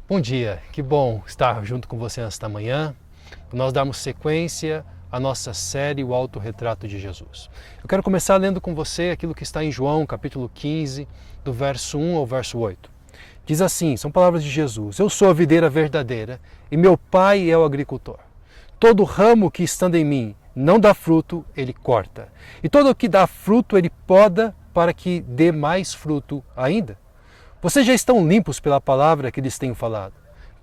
Bom dia, que bom estar junto com você nesta manhã, nós darmos sequência à nossa série O Autorretrato de Jesus. Eu quero começar lendo com você aquilo que está em João, capítulo 15, do verso 1 ao verso 8. Diz assim, são palavras de Jesus: Eu sou a videira verdadeira e meu Pai é o agricultor. Todo ramo que estando em mim não dá fruto, ele corta. E todo o que dá fruto, ele poda para que dê mais fruto ainda. Vocês já estão limpos pela palavra que lhes tenho falado.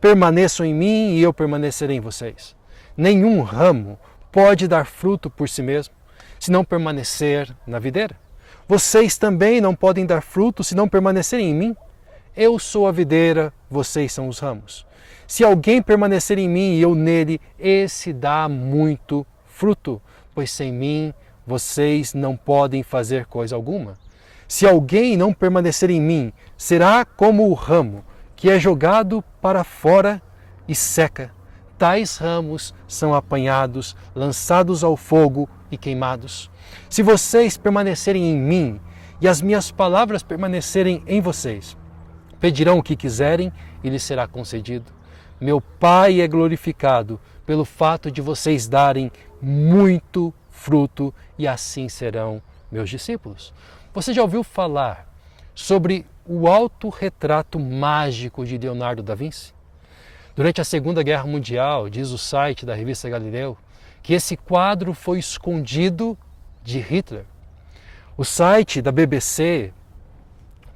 Permaneçam em mim e eu permanecerei em vocês. Nenhum ramo pode dar fruto por si mesmo, se não permanecer na videira. Vocês também não podem dar fruto se não permanecerem em mim. Eu sou a videira, vocês são os ramos. Se alguém permanecer em mim e eu nele, esse dá muito fruto, pois sem mim vocês não podem fazer coisa alguma. Se alguém não permanecer em mim, será como o ramo que é jogado para fora e seca. Tais ramos são apanhados, lançados ao fogo e queimados. Se vocês permanecerem em mim e as minhas palavras permanecerem em vocês, pedirão o que quiserem e lhes será concedido. Meu Pai é glorificado pelo fato de vocês darem muito fruto e assim serão meus discípulos. Você já ouviu falar sobre o autorretrato mágico de Leonardo da Vinci? Durante a Segunda Guerra Mundial, diz o site da revista Galileu, que esse quadro foi escondido de Hitler. O site da BBC,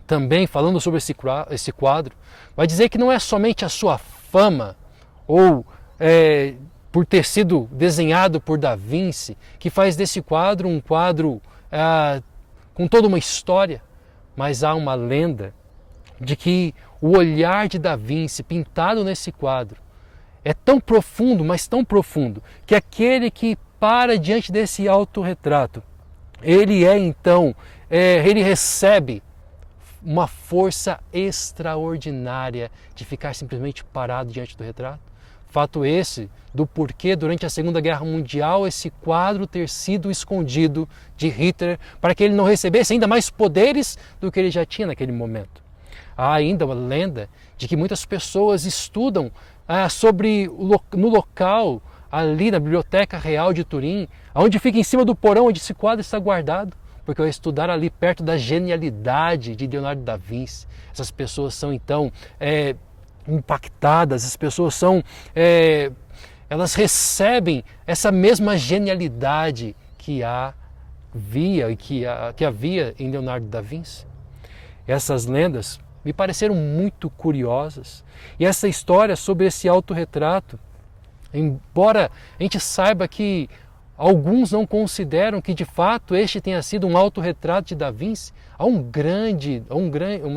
também falando sobre esse quadro, vai dizer que não é somente a sua fama ou por ter sido desenhado por Da Vinci que faz desse quadro um quadro com toda uma história, mas há uma lenda de que o olhar de Da Vinci pintado nesse quadro é tão profundo, mas tão profundo, que aquele que para diante desse autorretrato, ele ele recebe uma força extraordinária de ficar simplesmente parado diante do retrato. Fato esse do porquê, durante a Segunda Guerra Mundial, esse quadro ter sido escondido de Hitler para que ele não recebesse ainda mais poderes do que ele já tinha naquele momento. Há ainda uma lenda de que muitas pessoas estudam no local, ali na Biblioteca Real de Turim, onde fica em cima do porão onde esse quadro está guardado, porque ao estudar ali perto da genialidade de Leonardo da Vinci, essas pessoas são então impactadas, as pessoas elas recebem essa mesma genialidade que havia em Leonardo da Vinci. Essas lendas me pareceram muito curiosas. E essa história sobre esse autorretrato, embora a gente saiba que alguns não consideram que de fato este tenha sido um autorretrato de Da Vinci, há uma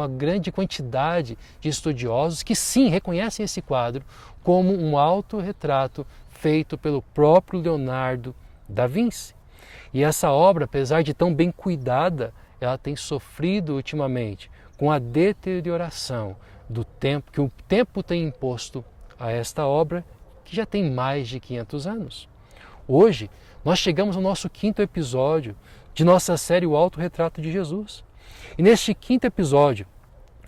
grande quantidade de estudiosos que sim reconhecem esse quadro como um autorretrato feito pelo próprio Leonardo da Vinci. E essa obra, apesar de tão bem cuidada, ela tem sofrido ultimamente com a deterioração do tempo que o tempo tem imposto a esta obra, que já tem mais de 500 anos. Hoje, nós chegamos ao nosso 5º episódio de nossa série O Autorretrato de Jesus. E neste 5º episódio,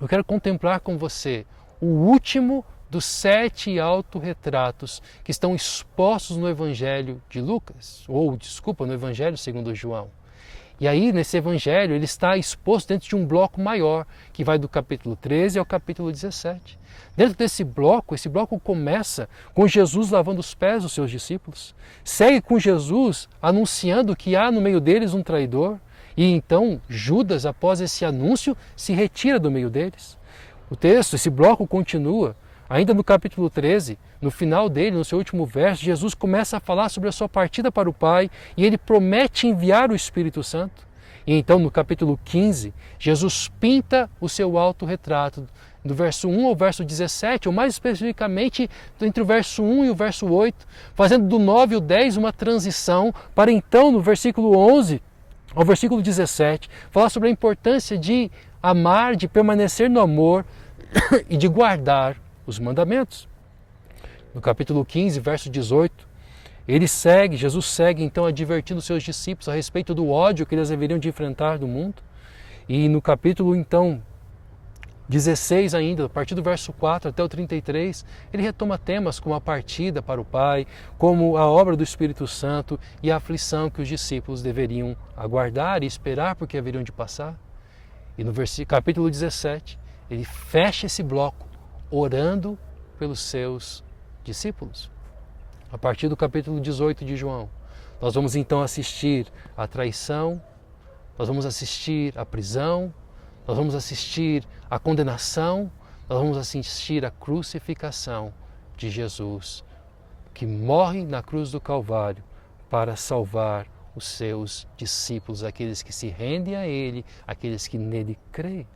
eu quero contemplar com você o último dos 7 autorretratos que estão expostos no Evangelho de Lucas, no Evangelho segundo João. E aí, nesse Evangelho, ele está exposto dentro de um bloco maior, que vai do capítulo 13 ao capítulo 17. Dentro desse bloco, esse bloco começa com Jesus lavando os pés dos seus discípulos. Segue com Jesus anunciando que há no meio deles um traidor. E então Judas, após esse anúncio, se retira do meio deles. Esse bloco continua. Ainda no capítulo 13, no final dele, no seu último verso, Jesus começa a falar sobre a sua partida para o Pai e ele promete enviar o Espírito Santo. E então, no capítulo 15, Jesus pinta o seu autorretrato, do verso 1 ao verso 17, ou mais especificamente entre o verso 1 e o verso 8, fazendo do 9 ao 10 uma transição para então, no versículo 11 ao versículo 17, falar sobre a importância de amar, de permanecer no amor e de guardar os mandamentos. No capítulo 15, verso 18, Jesus segue então advertindo seus discípulos a respeito do ódio que eles deveriam de enfrentar do mundo. E no capítulo então 16 ainda, a partir do verso 4 até o 33, ele retoma temas como a partida para o Pai, como a obra do Espírito Santo e a aflição que os discípulos deveriam aguardar e esperar porque haveriam de passar. E no capítulo 17, ele fecha esse bloco orando pelos seus discípulos. A partir do capítulo 18 de João, nós vamos então assistir à traição, nós vamos assistir à prisão, nós vamos assistir à condenação, nós vamos assistir à crucificação de Jesus, que morre na cruz do Calvário para salvar os seus discípulos, aqueles que se rendem a Ele, aqueles que nele creem.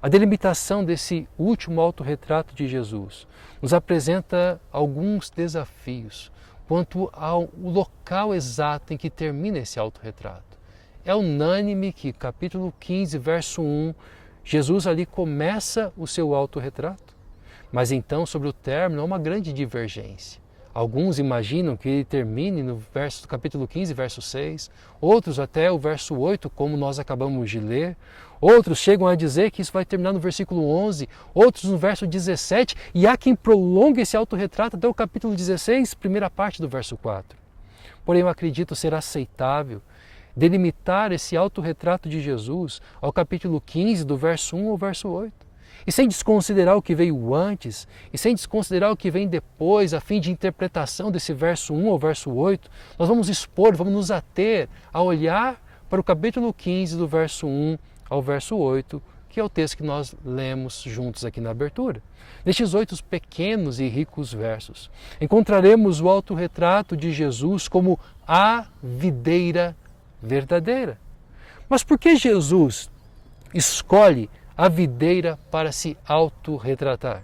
A delimitação desse último autorretrato de Jesus nos apresenta alguns desafios quanto ao local exato em que termina esse autorretrato. É unânime que, capítulo 15, verso 1, Jesus ali começa o seu autorretrato. Mas então, sobre o término, há uma grande divergência. Alguns imaginam que ele termine no capítulo 15, verso 6, outros até o verso 8, como nós acabamos de ler. Outros chegam a dizer que isso vai terminar no versículo 11, outros no verso 17, e há quem prolongue esse autorretrato até o capítulo 16, primeira parte do verso 4. Porém, eu acredito ser aceitável delimitar esse autorretrato de Jesus ao capítulo 15, do verso 1 ao verso 8. E sem desconsiderar o que veio antes, e sem desconsiderar o que vem depois, a fim de interpretação desse verso 1 ao verso 8, nós vamos expor, vamos nos ater a olhar para o capítulo 15, do verso 1 ao verso 8, que é o texto que nós lemos juntos aqui na abertura. Nestes 8 pequenos e ricos versos, encontraremos o autorretrato de Jesus como a videira verdadeira. Mas por que Jesus escolhe a videira para se autorretratar?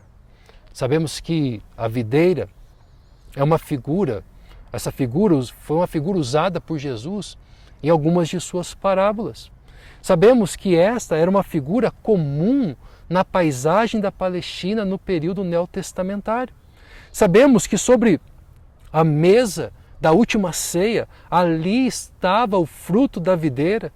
Sabemos que a videira é uma figura, essa figura foi uma figura usada por Jesus em algumas de suas parábolas. Sabemos que esta era uma figura comum na paisagem da Palestina no período neotestamentário. Sabemos que sobre a mesa da última ceia, ali estava o fruto da videira.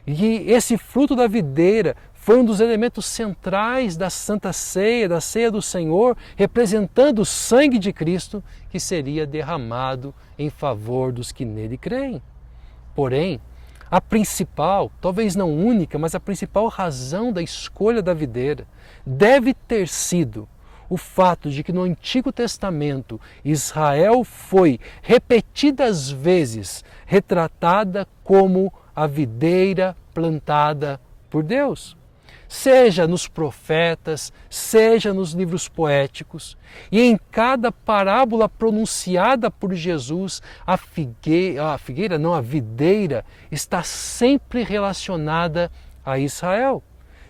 E esse fruto da videira foi um dos elementos centrais da Santa Ceia, da Ceia do Senhor, representando o sangue de Cristo que seria derramado em favor dos que nele creem. Porém, a principal, talvez não única, mas a principal razão da escolha da videira deve ter sido o fato de que no Antigo Testamento Israel foi repetidas vezes retratada como a videira plantada por Deus. Seja nos profetas, seja nos livros poéticos, e em cada parábola pronunciada por Jesus, a videira está sempre relacionada a Israel.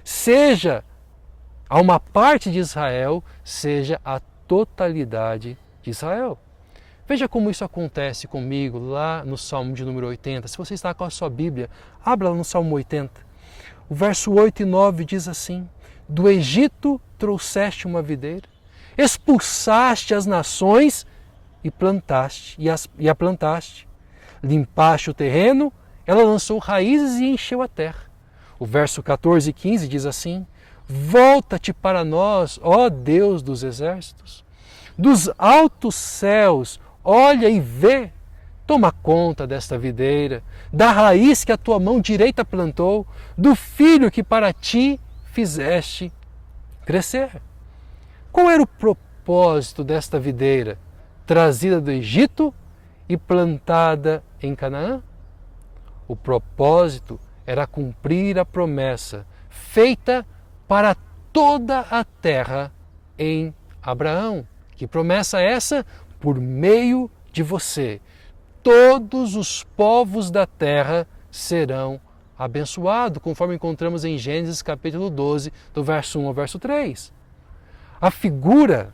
Seja a uma parte de Israel, seja a totalidade de Israel. Veja como isso acontece comigo lá no Salmo de número 80. Se você está com a sua Bíblia, abra lá no Salmo 80. O verso 8 e 9 diz assim: do Egito trouxeste uma videira, expulsaste as nações e plantaste, e a plantaste. Limpaste o terreno, ela lançou raízes e encheu a terra. O verso 14 e 15 diz assim: volta-te para nós, ó Deus dos exércitos. Dos altos céus, olha e vê. Toma conta desta videira, da raiz que a tua mão direita plantou, do filho que para ti fizeste crescer. Qual era o propósito desta videira, trazida do Egito e plantada em Canaã? O propósito era cumprir a promessa feita para toda a terra em Abraão. Que promessa é essa? Por meio de você, todos os povos da terra serão abençoados, conforme encontramos em Gênesis capítulo 12, do verso 1 ao verso 3. A figura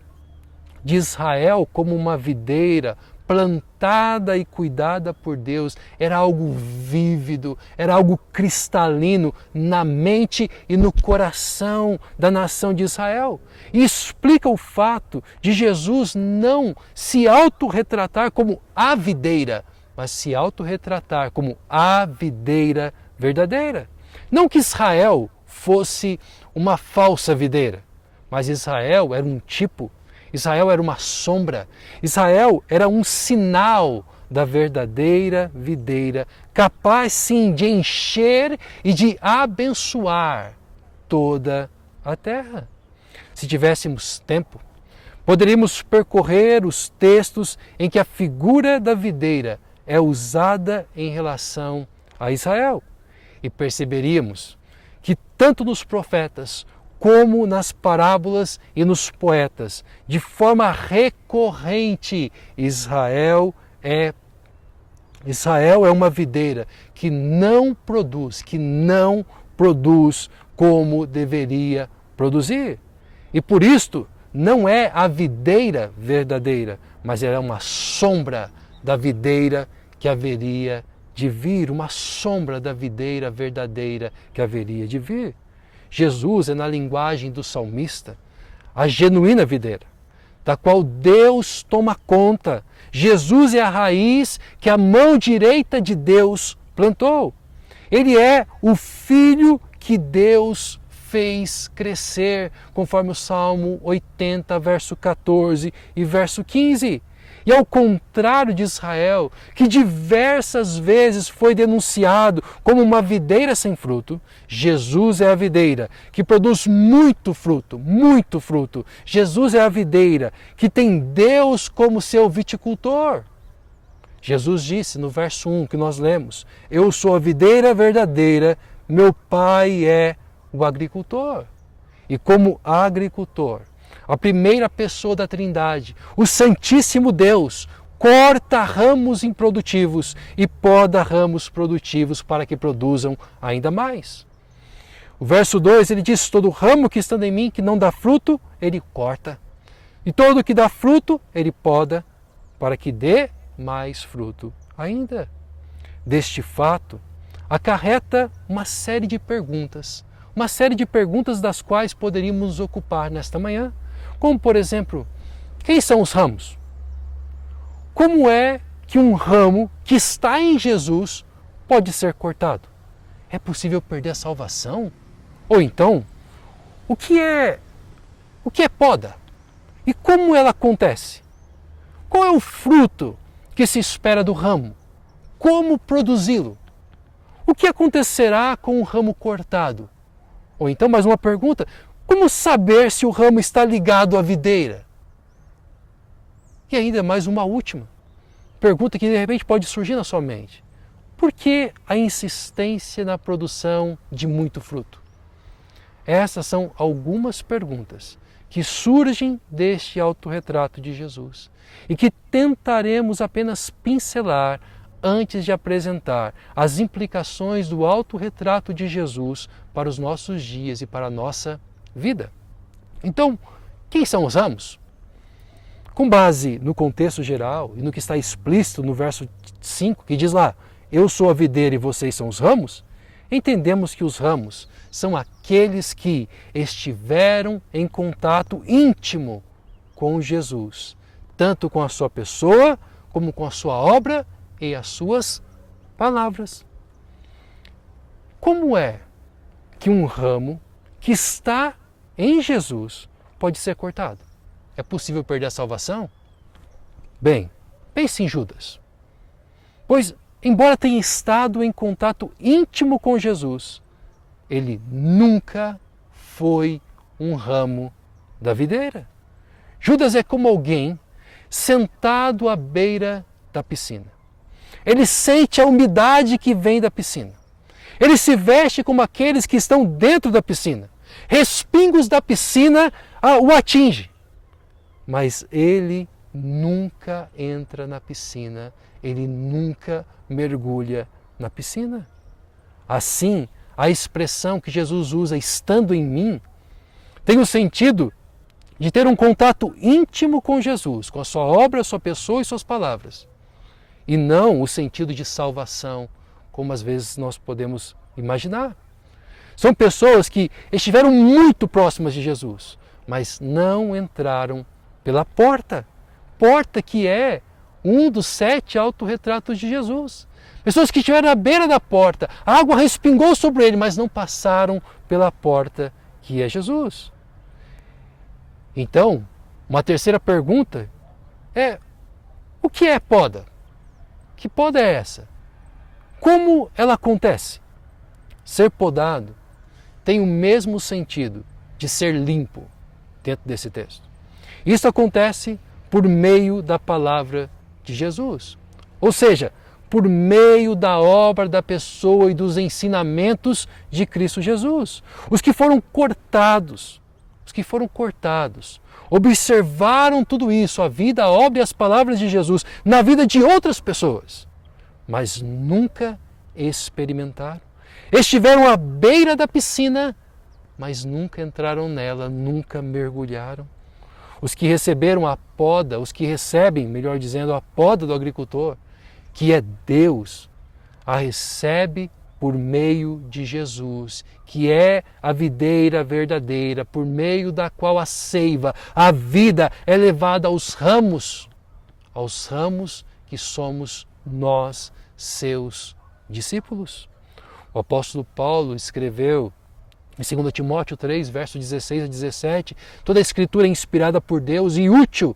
de Israel como uma videira plantada e cuidada por Deus era algo vívido, era algo cristalino na mente e no coração da nação de Israel. E explica o fato de Jesus não se autorretratar como a videira, mas se autorretratar como a videira verdadeira. Não que Israel fosse uma falsa videira, mas Israel era um tipo, Israel era uma sombra, Israel era um sinal da verdadeira videira, capaz sim de encher e de abençoar toda a terra. Se tivéssemos tempo, poderíamos percorrer os textos em que a figura da videira é usada em relação a Israel e perceberíamos que tanto nos profetas como nas parábolas e nos poetas, de forma recorrente, Israel é uma videira que não produz como deveria produzir. E por isto, não é a videira verdadeira, mas ela é uma sombra da videira que haveria de vir, uma sombra da videira verdadeira que haveria de vir. Jesus é, na linguagem do salmista, a genuína videira, da qual Deus toma conta. Jesus é a raiz que a mão direita de Deus plantou. Ele é o filho que Deus fez crescer, conforme o Salmo 80, verso 14 e verso 15. E ao contrário de Israel, que diversas vezes foi denunciado como uma videira sem fruto, Jesus é a videira que produz muito fruto, muito fruto. Jesus é a videira que tem Deus como seu viticultor. Jesus disse no verso 1 que nós lemos: eu sou a videira verdadeira, meu Pai é o agricultor. E como agricultor, a primeira pessoa da Trindade, o Santíssimo Deus, corta ramos improdutivos e poda ramos produtivos para que produzam ainda mais. O verso 2, ele diz: todo ramo que estando em mim que não dá fruto, ele corta. E todo que dá fruto, ele poda, para que dê mais fruto ainda. Deste fato, acarreta uma série de perguntas das quais poderíamos nos ocupar nesta manhã. Como, por exemplo, quem são os ramos? Como é que um ramo que está em Jesus pode ser cortado? É possível perder a salvação? Ou então, o que é poda? E como ela acontece? Qual é o fruto que se espera do ramo? Como produzi-lo? O que acontecerá com o ramo cortado? Ou então, mais uma pergunta: como saber se o ramo está ligado à videira? E ainda mais uma última pergunta que de repente pode surgir na sua mente: por que a insistência na produção de muito fruto? Essas são algumas perguntas que surgem deste autorretrato de Jesus e que tentaremos apenas pincelar antes de apresentar as implicações do autorretrato de Jesus para os nossos dias e para a nossa vida. Então, quem são os ramos? Com base no contexto geral e no que está explícito no verso 5, que diz lá: eu sou a videira e vocês são os ramos, entendemos que os ramos são aqueles que estiveram em contato íntimo com Jesus, tanto com a sua pessoa, como com a sua obra e as suas palavras. Como é que um ramo que está em Jesus pode ser cortado? É possível perder a salvação? Bem, pense em Judas. Pois, embora tenha estado em contato íntimo com Jesus, ele nunca foi um ramo da videira. Judas é como alguém sentado à beira da piscina. Ele sente a umidade que vem da piscina. Ele se veste como aqueles que estão dentro da piscina. Respingos da piscina o atingem. Mas ele nunca entra na piscina, ele nunca mergulha na piscina. Assim, a expressão que Jesus usa, estando em mim, tem o sentido de ter um contato íntimo com Jesus, com a sua obra, a sua pessoa e suas palavras. E não o sentido de salvação, como às vezes nós podemos imaginar. São pessoas que estiveram muito próximas de Jesus, mas não entraram pela porta que é um dos 7 autorretratos de Jesus. Pessoas que estiveram à beira da porta, a água respingou sobre ele, mas não passaram pela porta que é Jesus. Então, uma terceira pergunta é: o que é poda? Que poda é essa? Como ela acontece? Ser podado tem o mesmo sentido de ser limpo dentro desse texto. Isso acontece por meio da palavra de Jesus. Ou seja, por meio da obra, da pessoa e dos ensinamentos de Cristo Jesus. Os que foram cortados, observaram tudo isso, a vida, a obra e as palavras de Jesus na vida de outras pessoas, mas nunca experimentaram. Estiveram à beira da piscina, mas nunca entraram nela, nunca mergulharam. Os que receberam a poda, os que recebem, melhor dizendo, a poda do agricultor, que é Deus, a recebe por meio de Jesus, que é a videira verdadeira, por meio da qual a seiva, a vida é levada aos ramos que somos nós, seus discípulos. O apóstolo Paulo escreveu em 2 Timóteo 3, versos 16 a 17, toda a Escritura é inspirada por Deus e útil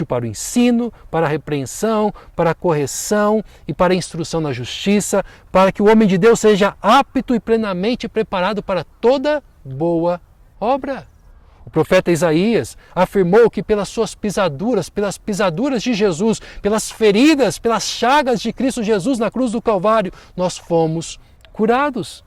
para o ensino, para a repreensão, para a correção e para a instrução na justiça, para que o homem de Deus seja apto e plenamente preparado para toda boa obra. O profeta Isaías afirmou que pelas suas pisaduras, pelas pisaduras de Jesus, pelas feridas, pelas chagas de Cristo Jesus na cruz do Calvário, nós fomos curados.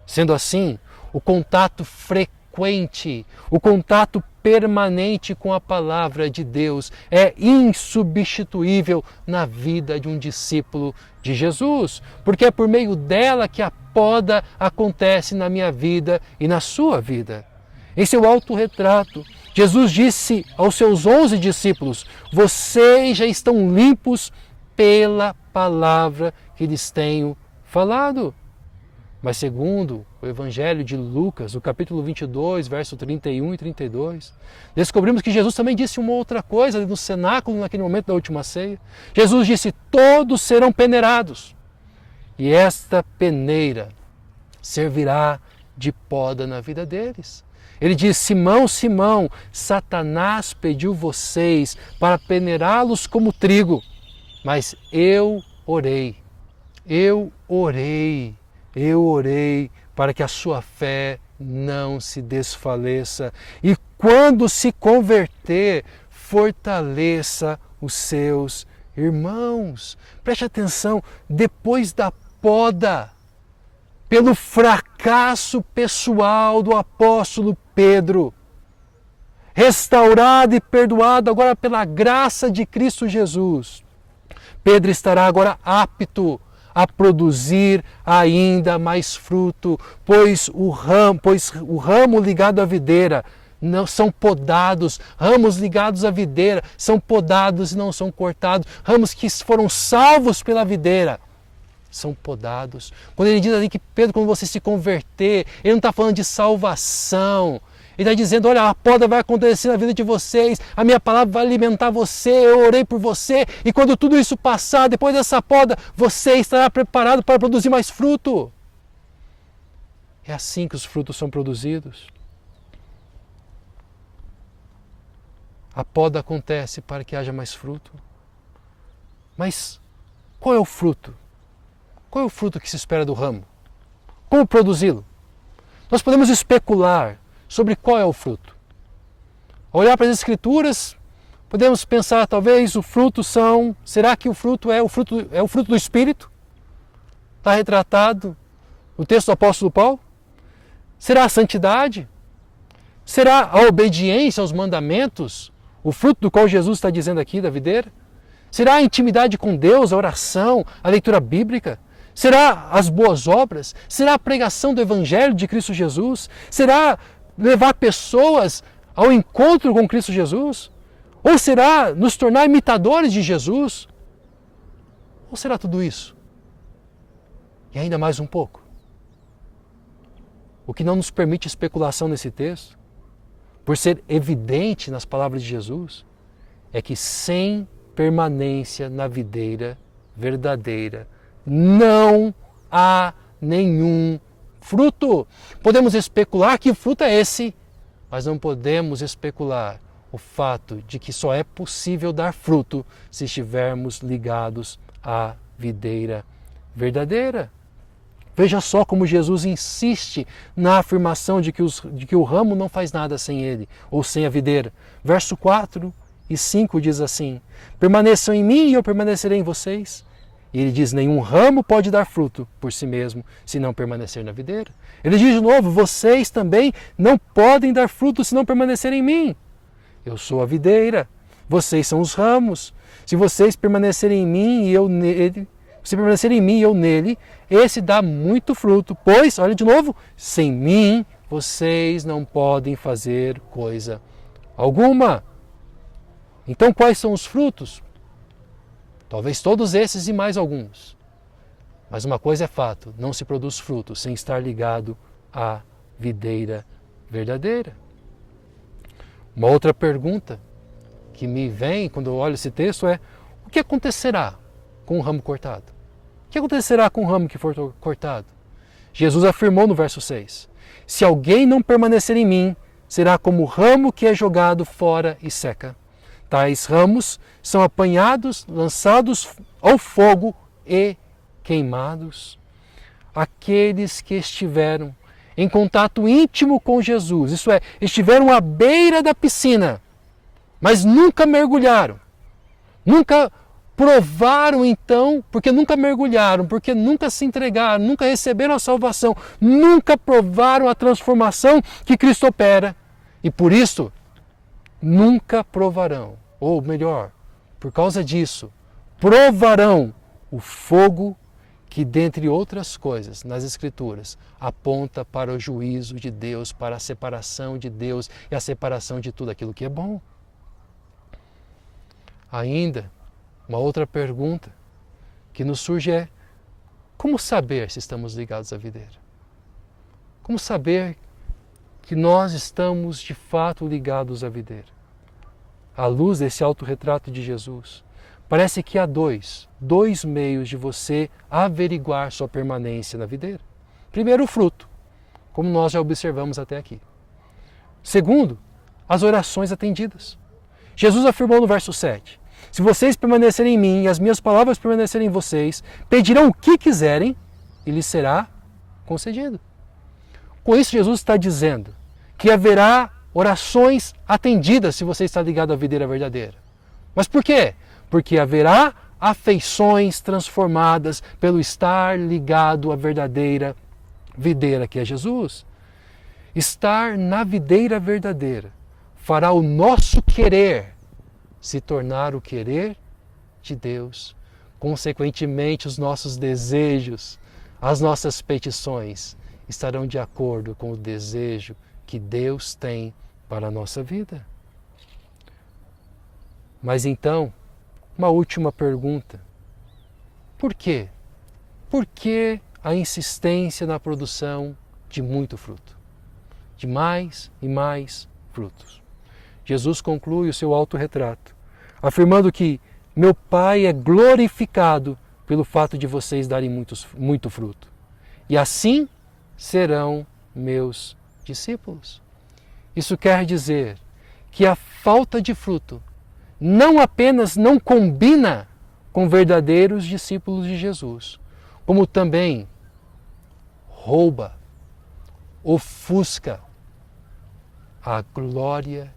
Sendo assim, o contato frequente, o contato permanente com a palavra de Deus é insubstituível na vida de um discípulo de Jesus, porque é por meio dela que a poda acontece na minha vida e na sua vida. Em seu autorretrato, Jesus disse aos seus 11 discípulos: vocês já estão limpos pela palavra que lhes tenho falado. Mas segundo o Evangelho de Lucas, o capítulo 22, verso 31 e 32, descobrimos que Jesus também disse uma outra coisa ali no cenáculo, naquele momento da última ceia. Jesus disse: todos serão peneirados, e esta peneira servirá de poda na vida deles. Ele diz: Simão, Simão, Satanás pediu vocês para peneirá-los como trigo, mas eu orei para que a sua fé não se desfaleça e quando se converter, fortaleça os seus irmãos. Preste atenção, depois da poda, pelo fracasso pessoal do apóstolo Pedro, restaurado e perdoado agora pela graça de Cristo Jesus, Pedro estará agora apto a produzir ainda mais fruto, pois o ramo ligado à videira não são podados, ramos ligados à videira são podados e não são cortados, ramos que foram salvos pela videira são podados. Quando ele diz ali que Pedro, quando você se converter, ele não está falando de salvação. Ele está dizendo: olha, a poda vai acontecer na vida de vocês, a minha palavra vai alimentar você, eu orei por você, e quando tudo isso passar, depois dessa poda, você estará preparado para produzir mais fruto. É assim que os frutos são produzidos. A poda acontece para que haja mais fruto. Mas qual é o fruto? Qual é o fruto que se espera do ramo? Como produzi-lo? Nós podemos especular sobre qual é o fruto. Ao olhar para as Escrituras, podemos pensar, talvez o fruto são... Será que o fruto é o fruto do Espírito? Está retratado no texto do apóstolo Paulo? Será a santidade? Será a obediência aos mandamentos? O fruto do qual Jesus está dizendo aqui da videira? Será a intimidade com Deus, a oração, a leitura bíblica? Será as boas obras? Será a pregação do Evangelho de Cristo Jesus? Será levar pessoas ao encontro com Cristo Jesus? Ou será nos tornar imitadores de Jesus? Ou será tudo isso? E ainda mais um pouco. O que não nos permite especulação nesse texto, por ser evidente nas palavras de Jesus, é que sem permanência na videira verdadeira, não há nenhum fruto. Podemos especular que fruto é esse, mas não podemos especular o fato de que só é possível dar fruto se estivermos ligados à videira verdadeira. Veja só como Jesus insiste na afirmação de que o ramo não faz nada sem ele, ou sem a videira. Verso 4 e 5 diz assim: permaneçam em mim e eu permanecerei em vocês. E ele diz: nenhum ramo pode dar fruto por si mesmo, se não permanecer na videira. Ele diz de novo: vocês também não podem dar fruto se não permanecerem em mim. Eu sou a videira, vocês são os ramos. Se vocês permanecerem em mim e eu nele, se permanecerem em mim e eu nele, esse dá muito fruto, pois, olha de novo, sem mim vocês não podem fazer coisa alguma. Então quais são os frutos? Talvez todos esses e mais alguns. Mas uma coisa é fato, não se produz fruto sem estar ligado à videira verdadeira. Uma outra pergunta que me vem quando eu olho esse texto é: o que acontecerá com o ramo cortado? O que acontecerá com o ramo que for cortado? Jesus afirmou no verso 6: se alguém não permanecer em mim, será como o ramo que é jogado fora e seca. Tais ramos são apanhados, lançados ao fogo e queimados. Aqueles que estiveram em contato íntimo com Jesus, isso é, estiveram à beira da piscina, mas nunca mergulharam, nunca provaram então, porque nunca mergulharam, porque nunca se entregaram, nunca receberam a salvação, nunca provaram a transformação que Cristo opera, e por isso nunca provarão, ou melhor, por causa disso, provarão o fogo que, dentre outras coisas, nas Escrituras, aponta para o juízo de Deus, para a separação de Deus e a separação de tudo aquilo que é bom. Ainda, uma outra pergunta que nos surge é: como saber se estamos ligados à videira? Como saber que nós estamos de fato ligados à videira? À luz desse autorretrato de Jesus, parece que há dois meios de você averiguar sua permanência na videira. Primeiro, o fruto, como nós já observamos até aqui. Segundo, as orações atendidas. Jesus afirmou no verso 7: se vocês permanecerem em mim e as minhas palavras permanecerem em vocês, pedirão o que quiserem e lhes será concedido. Com isso, Jesus está dizendo que haverá orações atendidas se você está ligado à videira verdadeira. Mas por quê? Porque haverá afeições transformadas pelo estar ligado à verdadeira videira que é Jesus. Estar na videira verdadeira fará o nosso querer se tornar o querer de Deus. Consequentemente, os nossos desejos, as nossas petições estarão de acordo com o desejo que Deus tem para a nossa vida. Mas então, uma última pergunta: por quê? Por que a insistência na produção de muito fruto? De mais e mais frutos. Jesus conclui o seu autorretrato, afirmando que meu Pai é glorificado pelo fato de vocês darem muito fruto. E assim serão meus discípulos. Isso quer dizer que a falta de fruto não apenas não combina com verdadeiros discípulos de Jesus, como também rouba, ofusca a glória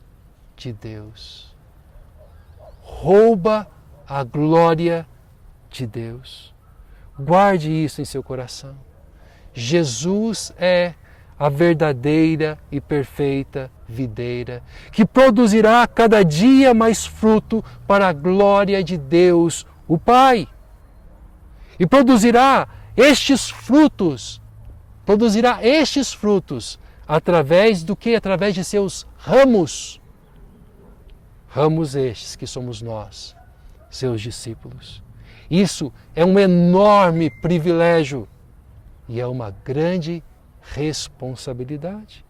de Deus. Rouba a glória de Deus. Guarde isso em seu coração. Jesus é a verdadeira e perfeita videira, que produzirá cada dia mais fruto para a glória de Deus, o Pai. E produzirá estes frutos através do que? Através de seus ramos. Ramos estes que somos nós, seus discípulos. Isso é um enorme privilégio e é uma grande responsabilidade.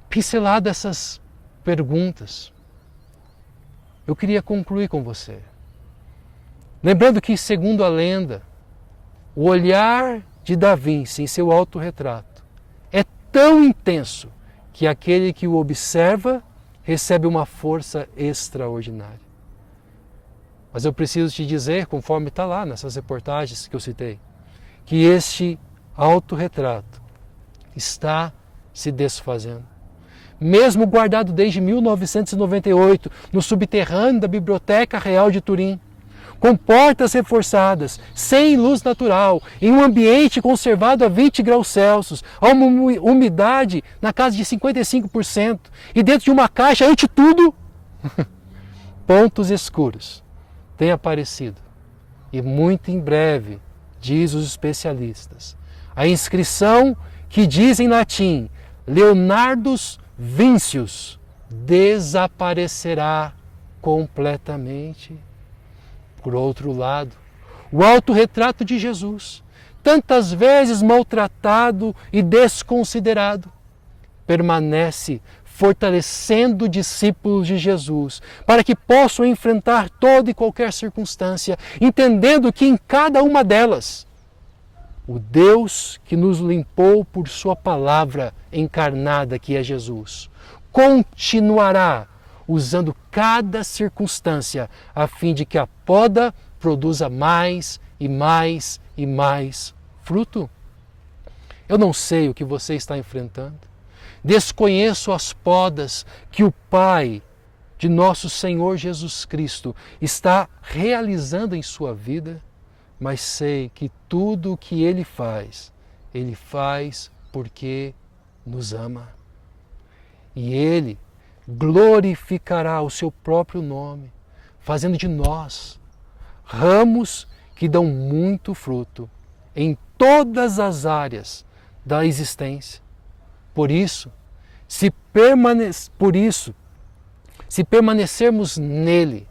Pinceladas essas perguntas, eu queria concluir com você. Lembrando que, segundo a lenda, O olhar de Da Vinci em seu autorretrato é tão intenso que aquele que o observa recebe uma força extraordinária. Mas eu preciso te dizer, conforme está lá nessas reportagens que eu citei, que este autorretrato está se desfazendo. Mesmo guardado desde 1998 no subterrâneo da Biblioteca Real de Turim, com portas reforçadas, sem luz natural, em um ambiente conservado a 20 graus Celsius, a uma umidade na casa de 55%, e dentro de uma caixa, ante tudo, pontos escuros têm aparecido. E muito em breve, diz os especialistas, a inscrição que diz em latim, Leonardus Vincius, desaparecerá completamente. Por outro lado, o autorretrato de Jesus, tantas vezes maltratado e desconsiderado, permanece fortalecendo discípulos de Jesus, para que possam enfrentar toda e qualquer circunstância, entendendo que em cada uma delas, o Deus que nos limpou por sua palavra encarnada, que é Jesus, continuará usando cada circunstância a fim de que a poda produza mais e mais e mais fruto. Eu não sei o que você está enfrentando. Desconheço as podas que o Pai de nosso Senhor Jesus Cristo está realizando em sua vida, mas sei que tudo o que Ele faz porque nos ama. E Ele glorificará o seu próprio nome, fazendo de nós ramos que dão muito fruto em todas as áreas da existência. Por isso, se permanecermos nele,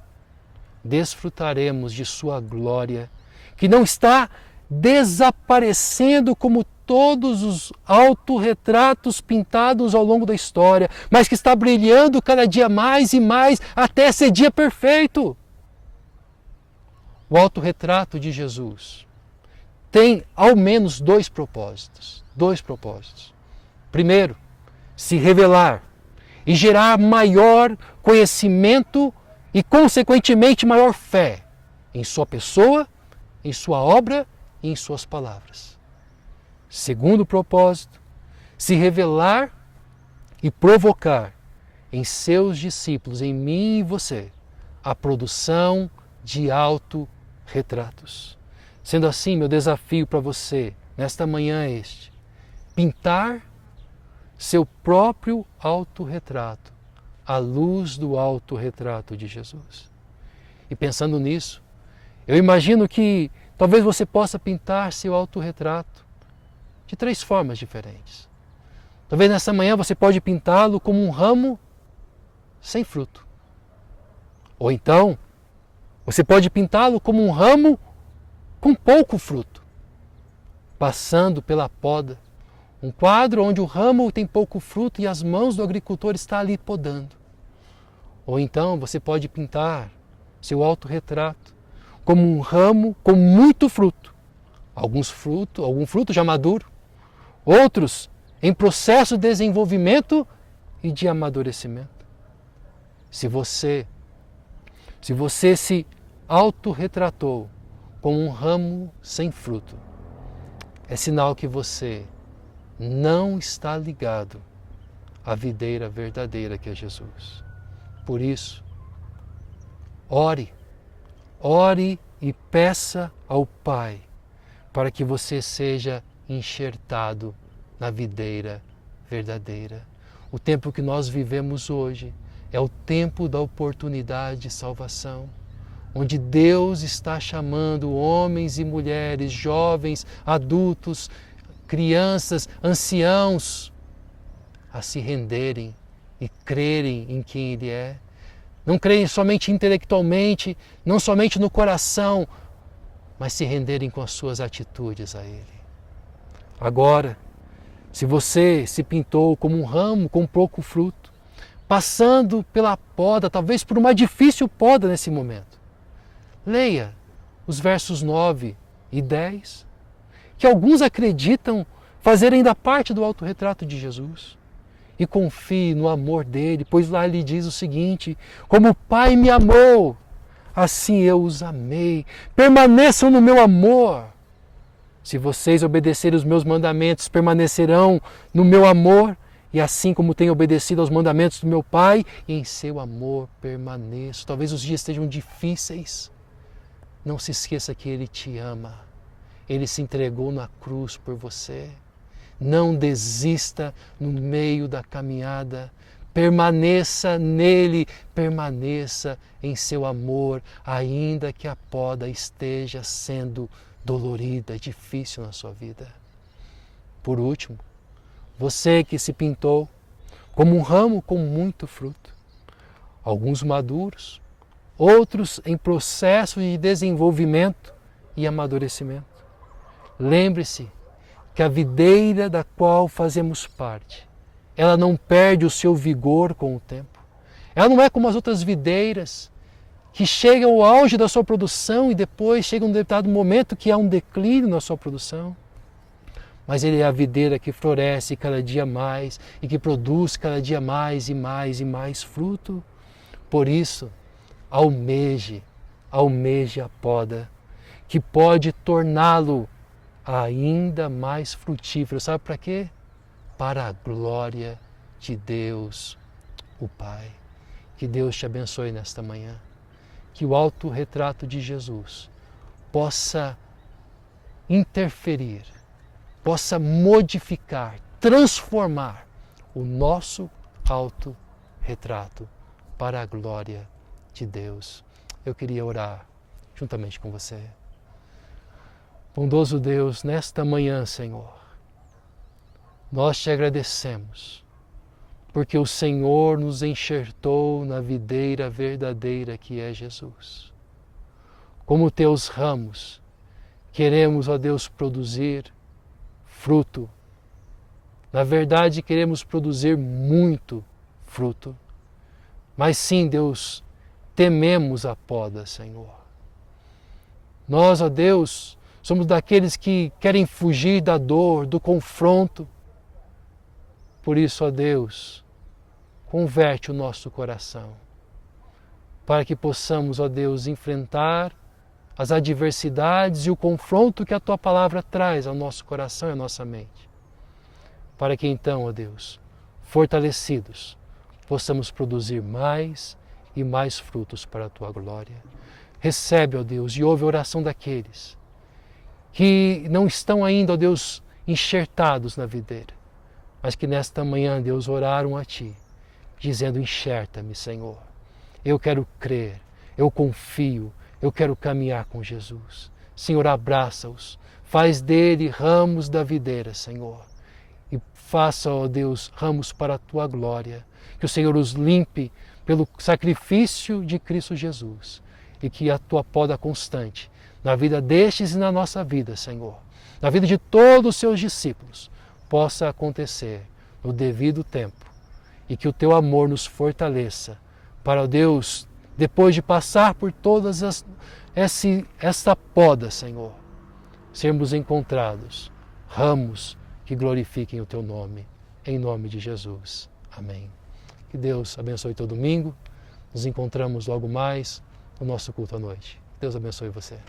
desfrutaremos de sua glória, que não está desaparecendo como todos os autorretratos pintados ao longo da história, mas que está brilhando cada dia mais e mais até ser dia perfeito. O autorretrato de Jesus tem ao menos dois propósitos. Primeiro, se revelar e gerar maior conhecimento e, consequentemente, maior fé em sua pessoa, em sua obra e em suas palavras. Segundo propósito, se revelar e provocar em seus discípulos, em mim e você, a produção de autorretratos. Sendo assim, meu desafio para você, nesta manhã é este: pintar seu próprio autorretrato à luz do autorretrato de Jesus. E pensando nisso, eu imagino que talvez você possa pintar seu autorretrato de 3 formas diferentes. Talvez nessa manhã você pode pintá-lo como um ramo sem fruto. Ou então, você pode pintá-lo como um ramo com pouco fruto, passando pela poda. Um quadro onde o ramo tem pouco fruto e as mãos do agricultor estão ali podando. Ou então você pode pintar seu autorretrato como um ramo com muito fruto. Algum fruto já maduro, outros em processo de desenvolvimento e de amadurecimento. Se você se autorretratou como um ramo sem fruto, é sinal que você não está ligado à videira verdadeira que é Jesus. Por isso, ore e peça ao Pai para que você seja enxertado na videira verdadeira. O tempo que nós vivemos hoje é o tempo da oportunidade de salvação, onde Deus está chamando homens e mulheres, jovens, adultos, crianças, anciãos, a se renderem e crerem em quem Ele é. Não crerem somente intelectualmente, não somente no coração, mas se renderem com as suas atitudes a Ele. Agora, se você se pintou como um ramo com pouco fruto, passando pela poda, talvez por uma difícil poda nesse momento, leia os versos 9 e 10 que alguns acreditam fazer ainda parte do autorretrato de Jesus. E confie no amor dele, pois lá ele diz o seguinte: como o Pai me amou, assim eu os amei. Permaneçam no meu amor. Se vocês obedecerem os meus mandamentos, permanecerão no meu amor, e assim como tenho obedecido aos mandamentos do meu Pai, em seu amor permaneço. Talvez os dias estejam difíceis. Não se esqueça que Ele te ama. Ele se entregou na cruz por você. Não desista no meio da caminhada. Permaneça nele, permaneça em seu amor, ainda que a poda esteja sendo dolorida, difícil na sua vida. Por último, você que se pintou como um ramo com muito fruto, alguns maduros, outros em processo de desenvolvimento e amadurecimento. Lembre-se que a videira da qual fazemos parte, ela não perde o seu vigor com o tempo. Ela não é como as outras videiras que chegam ao auge da sua produção e depois chega um determinado momento que há um declínio na sua produção. Mas ele é a videira que floresce cada dia mais e que produz cada dia mais e mais e mais fruto. Por isso, almeje a poda, que pode torná-lo ainda mais frutífero. Sabe para quê? Para a glória de Deus, o Pai. Que Deus te abençoe nesta manhã. Que o autorretrato de Jesus possa interferir, possa modificar, transformar o nosso autorretrato para a glória de Deus. Eu queria orar juntamente com você. Bondoso Deus, nesta manhã, Senhor, nós te agradecemos, porque o Senhor nos enxertou na videira verdadeira que é Jesus. Como teus ramos, queremos, ó Deus, produzir fruto. Na verdade, queremos produzir muito fruto. Mas sim, Deus, tememos a poda, Senhor. Nós, ó Deus, somos daqueles que querem fugir da dor, do confronto. Por isso, ó Deus, converte o nosso coração, para que possamos, ó Deus, enfrentar as adversidades e o confronto que a Tua Palavra traz ao nosso coração e à nossa mente. Para que então, ó Deus, fortalecidos, possamos produzir mais e mais frutos para a Tua glória. Recebe, ó Deus, e ouve a oração daqueles que não estão ainda, ó Deus, enxertados na videira, mas que nesta manhã, Deus, oraram a Ti, dizendo: enxerta-me, Senhor. Eu quero crer, eu confio, eu quero caminhar com Jesus. Senhor, abraça-os, faz dele ramos da videira, Senhor. E faça, ó Deus, ramos para a Tua glória. Que o Senhor os limpe pelo sacrifício de Cristo Jesus. E que a Tua poda constante na vida destes e na nossa vida, Senhor, na vida de todos os Seus discípulos, possa acontecer no devido tempo. E que o Teu amor nos fortaleça para, ó Deus, depois de passar por todas essa poda, Senhor, sermos encontrados ramos que glorifiquem o Teu nome, em nome de Jesus. Amém. Que Deus abençoe teu domingo. Nos encontramos logo mais no nosso culto à noite. Deus abençoe você.